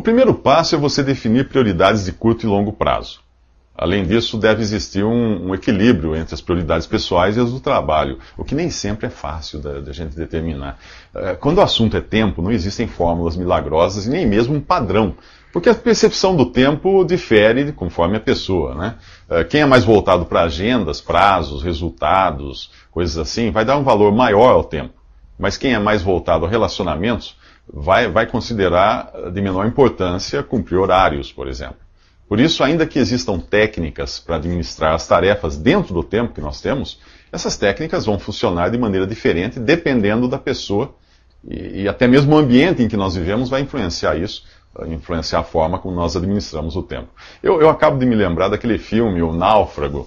primeiro passo é você definir prioridades de curto e longo prazo. Além disso, deve existir um equilíbrio entre as prioridades pessoais e as do trabalho, o que nem sempre é fácil da gente determinar. Quando o assunto é tempo, não existem fórmulas milagrosas e nem mesmo um padrão, porque a percepção do tempo difere conforme a pessoa, né? Quem é mais voltado para agendas, prazos, resultados, coisas assim, vai dar um valor maior ao tempo. Mas quem é mais voltado a relacionamentos, vai considerar de menor importância cumprir horários, por exemplo. Por isso, ainda que existam técnicas para administrar as tarefas dentro do tempo que nós temos, essas técnicas vão funcionar de maneira diferente dependendo da pessoa e até mesmo o ambiente em que nós vivemos vai influenciar isso, influenciar a forma como nós administramos o tempo. Eu acabo de me lembrar daquele filme, O Náufrago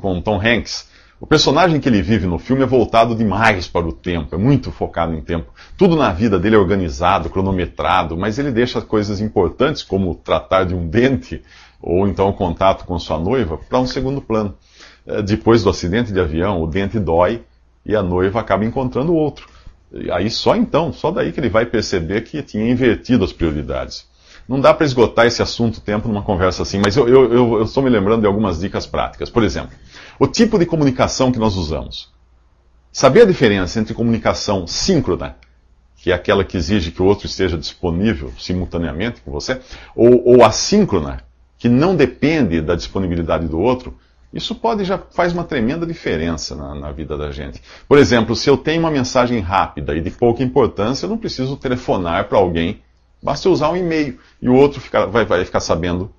com Tom Hanks. O personagem que ele vive no filme é voltado demais para o tempo, é muito focado em tempo. Tudo na vida dele é organizado, cronometrado, mas ele deixa coisas importantes, como tratar de um dente, ou então o contato com sua noiva, para um segundo plano. Depois do acidente de avião, o dente dói e a noiva acaba encontrando outro. Aí só daí que ele vai perceber que tinha invertido as prioridades. Não dá para esgotar esse assunto tempo numa conversa assim, mas eu estou me lembrando de algumas dicas práticas. Por exemplo, o tipo de comunicação que nós usamos. Saber a diferença entre comunicação síncrona, que é aquela que exige que o outro esteja disponível simultaneamente com você, ou assíncrona, que não depende da disponibilidade do outro, isso já faz uma tremenda diferença na vida da gente. Por exemplo, se eu tenho uma mensagem rápida e de pouca importância, eu não preciso telefonar para alguém. Basta eu usar um e-mail e o outro vai ficar sabendo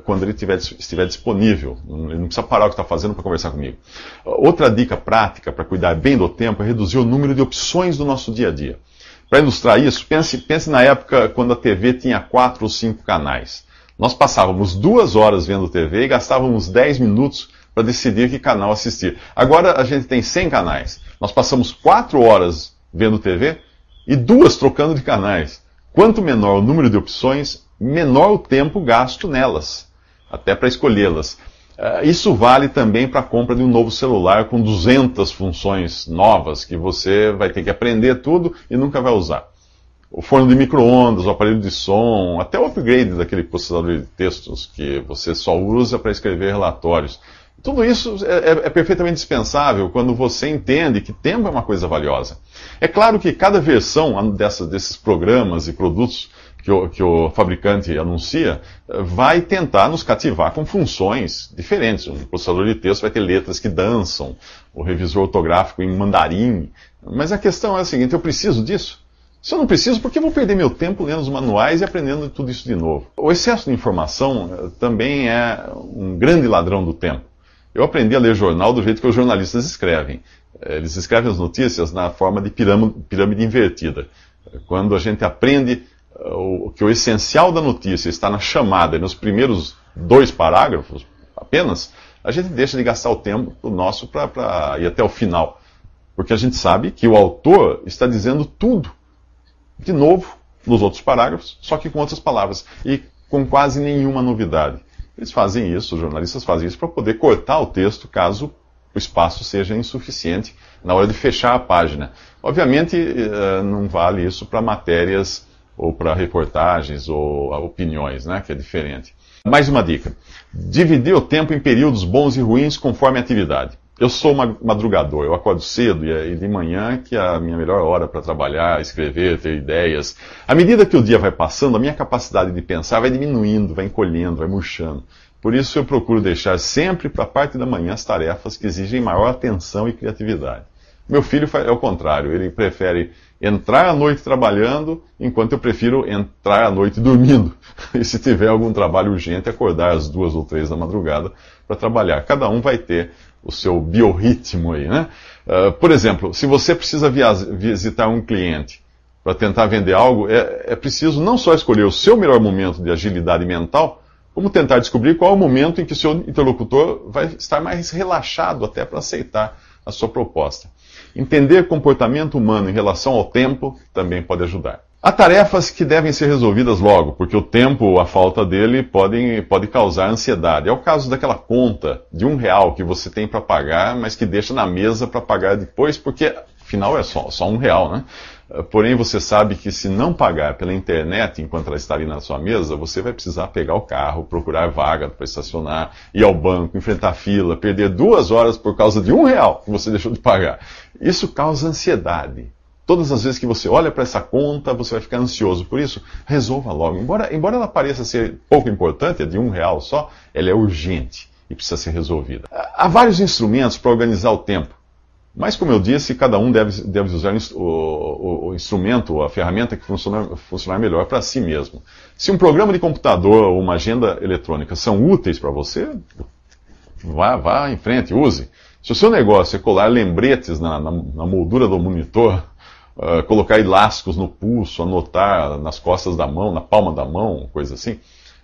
quando ele estiver disponível. Ele não precisa parar o que está fazendo para conversar comigo. Outra dica prática para cuidar bem do tempo é reduzir o número de opções do nosso dia a dia. Para ilustrar isso, pense na época quando a TV tinha 4 ou 5 canais. Nós passávamos 2 horas vendo TV e gastávamos 10 minutos para decidir que canal assistir. Agora a gente tem 100 canais. Nós passamos 4 horas vendo TV e 2 trocando de canais. Quanto menor o número de opções, menor o tempo gasto nelas, até para escolhê-las. Isso vale também para a compra de um novo celular com 200 funções novas que você vai ter que aprender tudo e nunca vai usar. O forno de micro-ondas, o aparelho de som, até o upgrade daquele processador de textos que você só usa para escrever relatórios. Tudo isso é perfeitamente dispensável quando você entende que tempo é uma coisa valiosa. É claro que cada versão desses programas e produtos que o fabricante anuncia vai tentar nos cativar com funções diferentes. O processador de texto vai ter letras que dançam, o revisor ortográfico em mandarim. Mas a questão é a seguinte, eu preciso disso? Se eu não preciso, por que eu vou perder meu tempo lendo os manuais e aprendendo tudo isso de novo? O excesso de informação também é um grande ladrão do tempo. Eu aprendi a ler jornal do jeito que os jornalistas escrevem. Eles escrevem as notícias na forma de pirâmide invertida. Quando a gente aprende que o essencial da notícia está na chamada e nos primeiros 2 parágrafos apenas, a gente deixa de gastar o tempo nosso para ir até o final. Porque a gente sabe que o autor está dizendo tudo de novo nos outros parágrafos, só que com outras palavras e com quase nenhuma novidade. Eles fazem isso, os jornalistas fazem isso para poder cortar o texto caso o espaço seja insuficiente na hora de fechar a página. Obviamente, não vale isso para matérias ou para reportagens ou opiniões, né, que é diferente. Mais uma dica. Dividir o tempo em períodos bons e ruins conforme a atividade. Eu sou madrugador, eu acordo cedo e de manhã que é a minha melhor hora para trabalhar, escrever, ter ideias. À medida que o dia vai passando, a minha capacidade de pensar vai diminuindo, vai encolhendo, vai murchando. Por isso eu procuro deixar sempre para a parte da manhã as tarefas que exigem maior atenção e criatividade. Meu filho é o contrário, ele prefere entrar à noite trabalhando, enquanto eu prefiro entrar à noite dormindo. E se tiver algum trabalho urgente, acordar às 2 ou 3 da madrugada para trabalhar. Cada um vai ter o seu biorritmo aí, né? Por exemplo, se você precisa visitar um cliente para tentar vender algo, é preciso não só escolher o seu melhor momento de agilidade mental, como tentar descobrir qual é o momento em que o seu interlocutor vai estar mais relaxado até para aceitar a sua proposta. Entender comportamento humano em relação ao tempo também pode ajudar. Há tarefas que devem ser resolvidas logo, porque o tempo ou a falta dele pode causar ansiedade. É o caso daquela conta de R$1 que você tem para pagar, mas que deixa na mesa para pagar depois, porque afinal é só R$1, né? Porém, você sabe que se não pagar pela internet enquanto ela está ali na sua mesa, você vai precisar pegar o carro, procurar vaga para estacionar, ir ao banco, enfrentar fila, perder 2 horas por causa de R$ 1 que você deixou de pagar. Isso causa ansiedade. Todas as vezes que você olha para essa conta, você vai ficar ansioso. Por isso, resolva logo. Embora ela pareça ser pouco importante, é de R$ 1 só, ela é urgente e precisa ser resolvida. Há vários instrumentos para organizar o tempo. Mas, como eu disse, cada um deve usar o instrumento, a ferramenta que funcionar melhor para si mesmo. Se um programa de computador ou uma agenda eletrônica são úteis para você, vá em frente, use. Se o seu negócio é colar lembretes na moldura do monitor, colocar elásticos no pulso, anotar nas costas da mão, na palma da mão, coisa assim,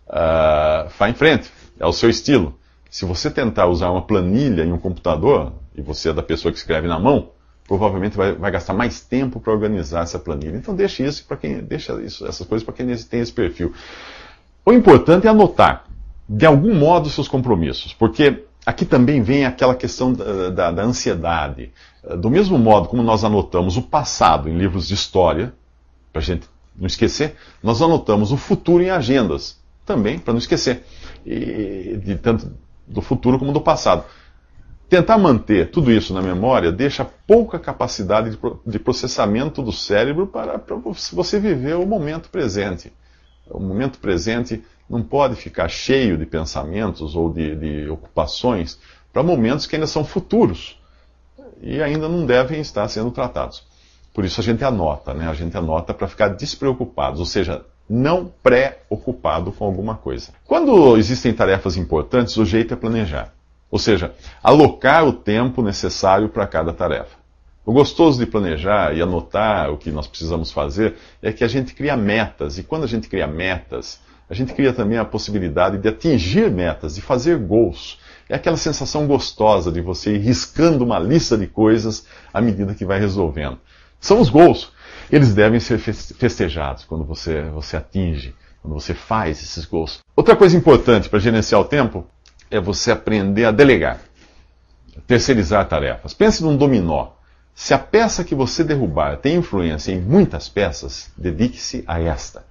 vá em frente, é o seu estilo. Se você tentar usar uma planilha em um computador, e você é da pessoa que escreve na mão, provavelmente vai gastar mais tempo para organizar essa planilha. Então deixa essas coisas para quem tem esse perfil. O importante é anotar, de algum modo, seus compromissos, porque aqui também vem aquela questão da ansiedade. Do mesmo modo como nós anotamos o passado em livros de história, para a gente não esquecer, nós anotamos o futuro em agendas, também para não esquecer, tanto do futuro como do passado. Tentar manter tudo isso na memória deixa pouca capacidade de processamento do cérebro para você viver o momento presente. O momento presente não pode ficar cheio de pensamentos ou de ocupações para momentos que ainda são futuros e ainda não devem estar sendo tratados. Por isso a gente anota, né? A gente anota para ficar despreocupado, ou seja, não preocupado com alguma coisa. Quando existem tarefas importantes, o jeito é planejar. Ou seja, alocar o tempo necessário para cada tarefa. O gostoso de planejar e anotar o que nós precisamos fazer é que a gente cria metas. E quando a gente cria metas, a gente cria também a possibilidade de atingir metas, de fazer gols. É aquela sensação gostosa de você ir riscando uma lista de coisas à medida que vai resolvendo. São os gols. Eles devem ser festejados quando você atinge, quando você faz esses gols. Outra coisa importante para gerenciar o tempo é você aprender a delegar, terceirizar tarefas. Pense num dominó. Se a peça que você derrubar tem influência em muitas peças, dedique-se a esta.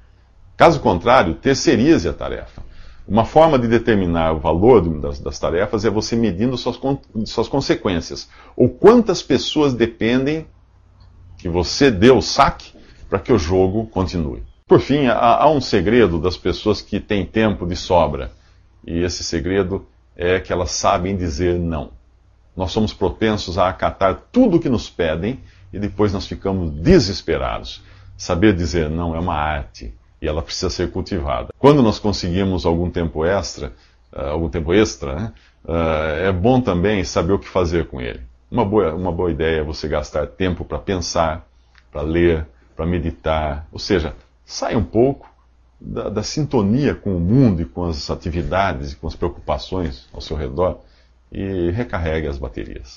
Caso contrário, terceirize a tarefa. Uma forma de determinar o valor das tarefas é você medindo suas consequências. Ou quantas pessoas dependem que você dê o saque para que o jogo continue. Por fim, há um segredo das pessoas que têm tempo de sobra. E esse segredo é que elas sabem dizer não. Nós somos propensos a acatar tudo o que nos pedem e depois nós ficamos desesperados. Saber dizer não é uma arte e ela precisa ser cultivada. Quando nós conseguimos algum tempo extra, né, é bom também saber o que fazer com ele. Uma boa ideia é você gastar tempo para pensar, para ler, para meditar. Ou seja, sai um pouco da sintonia com o mundo e com as atividades e com as preocupações ao seu redor e recarregue as baterias.